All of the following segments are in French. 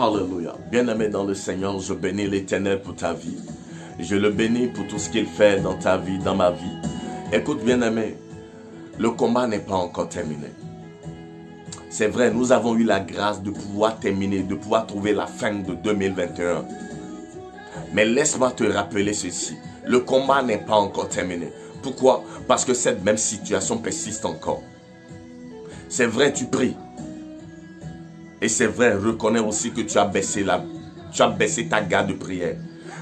Alléluia. Bien-aimé dans le Seigneur, je bénis l'Éternel pour ta vie. Je le bénis pour tout ce qu'il fait dans ta vie, dans ma vie. Écoute, bien-aimé, le combat n'est pas encore terminé. C'est vrai, nous avons eu la grâce de pouvoir terminer, de pouvoir trouver la fin de 2021. Mais laisse-moi te rappeler ceci. Le combat n'est pas encore terminé. Pourquoi? Parce que cette même situation persiste encore. C'est vrai, tu pries. Et c'est vrai, reconnais aussi que tu as baissé ta garde de prière.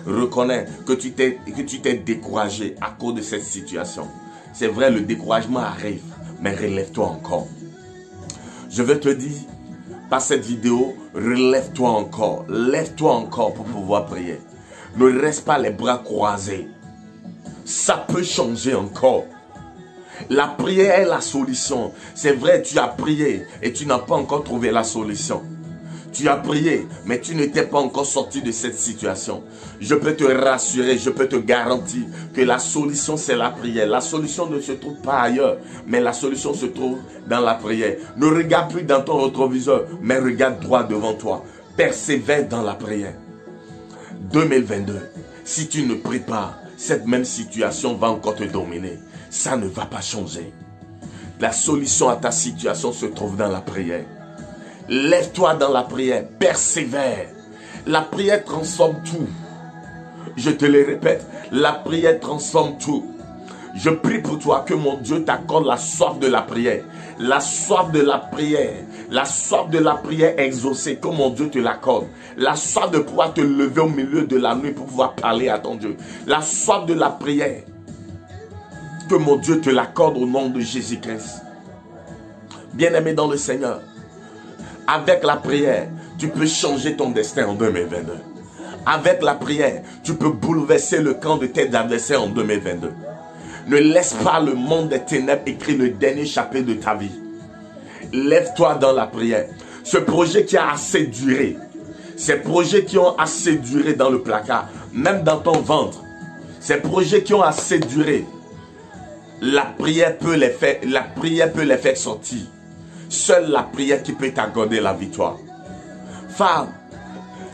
Reconnais que tu t'es découragé à cause de cette situation. C'est vrai, le découragement arrive, mais relève-toi encore. Je veux te dire, par cette vidéo, relève-toi encore. Lève-toi encore pour pouvoir prier. Ne reste pas les bras croisés. Ça peut changer encore. La prière est la solution. C'est vrai, tu as prié et tu n'as pas encore trouvé la solution. Tu as prié, mais tu n'étais pas encore sorti de cette situation. Je peux te rassurer, je peux te garantir que la solution, c'est la prière. La solution ne se trouve pas ailleurs, mais la solution se trouve dans la prière. Ne regarde plus dans ton rétroviseur, mais regarde droit devant toi. Persévère dans la prière. 2022, si tu ne pries pas, cette même situation va encore te dominer. Ça ne va pas changer. La solution à ta situation se trouve dans la prière. Lève-toi dans la prière, persévère. La prière transforme tout. Je te le répète, la prière transforme tout. Je prie pour toi que mon Dieu t'accorde la soif de la prière. La soif de la prière. La soif de la prière exaucée, que mon Dieu te l'accorde. La soif de pouvoir te lever au milieu de la nuit pour pouvoir parler à ton Dieu. La soif de la prière. Que mon Dieu te l'accorde au nom de Jésus-Christ. Bien-aimé dans le Seigneur, avec la prière, tu peux changer ton destin en 2022. Avec la prière, tu peux bouleverser le camp de tes adversaires en 2022. Ne laisse pas le monde des ténèbres écrire le dernier chapitre de ta vie. Lève-toi dans la prière. Ce projet qui a assez duré, ces projets qui ont assez duré dans le placard, même dans ton ventre, ces projets qui ont assez duré, la prière peut les faire sortir. Seule la prière qui peut t'accorder la victoire. Femme,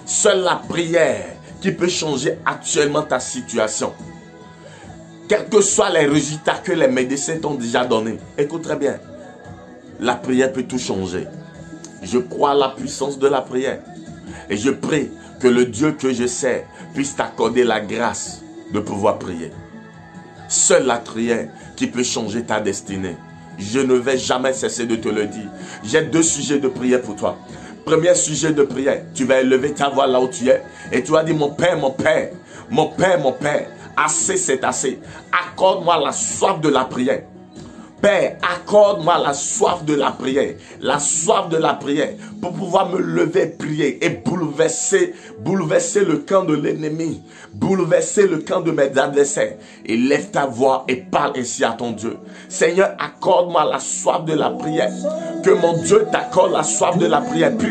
seule la prière qui peut changer actuellement ta situation. Quels que soient les résultats que les médecins t'ont déjà donnés. Écoute très bien. La prière peut tout changer. Je crois à la puissance de la prière. Et je prie que le Dieu que je sers puisse t'accorder la grâce de pouvoir prier. Seule la prière qui peut changer ta destinée. Je ne vais jamais cesser de te le dire. J'ai 2 sujets de prière pour toi. Premier sujet de prière, tu vas élever ta voix là où tu es. Et tu vas dire, mon Père, mon Père, mon Père, mon Père, assez c'est assez. Accorde-moi la soif de la prière. Père, accorde-moi la soif de la prière. La soif de la prière pour pouvoir me lever, prier et bouleverser le camp de l'ennemi. Bouleverser le camp de mes adversaires. Et lève ta voix et parle ainsi à ton Dieu. Seigneur, accorde-moi la soif de la prière. Que mon Dieu t'accorde la soif de la prière. Prie.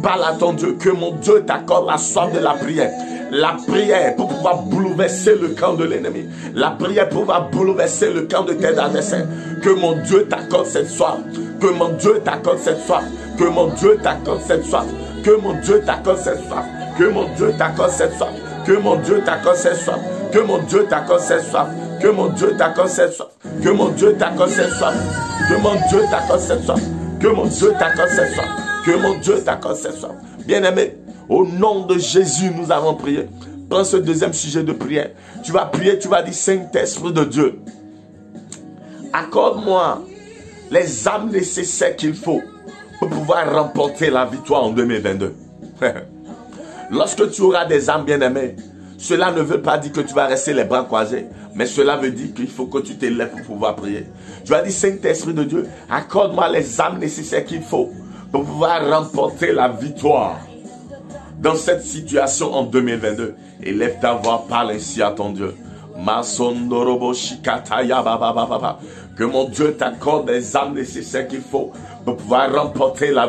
Parle à ton Dieu. Que mon Dieu t'accorde la soif de la prière. La prière pour pouvoir bouleverser le camp de l'ennemi. La prière pour pouvoir bouleverser le camp de tes adversaires. Que mon Dieu t'accorde cette soif. Que mon Dieu t'accorde cette soif. Que mon Dieu t'accorde cette soif. Que mon Dieu t'accorde cette soif. Que mon Dieu t'accorde cette soif. Que mon Dieu t'accorde cette soif. Que mon Dieu t'accorde cette soif. Que mon Dieu t'accorde cette soif. Que mon Dieu t'accorde cette soif. Que mon Dieu t'accorde cette soif. Que mon Dieu t'accorde cette soif. Que mon Dieu t'accorde cette soif. Bien-aimé, au nom de Jésus, nous avons prié. Prends ce deuxième sujet de prière. Tu vas prier, tu vas dire, Saint-Esprit de Dieu, accorde-moi les âmes nécessaires qu'il faut pour pouvoir remporter la victoire en 2022. Lorsque tu auras des âmes bien-aimées, cela ne veut pas dire que tu vas rester les bras croisés, mais cela veut dire qu'il faut que tu t'élèves pour pouvoir prier. Tu vas dire, Saint-Esprit de Dieu, accorde-moi les âmes nécessaires qu'il faut pour pouvoir remporter la victoire dans cette situation en 2022. Et lève ta voix, parle ainsi à ton Dieu. Que mon Dieu t'accorde les âmes nécessaires qu'il faut pour pouvoir remporter la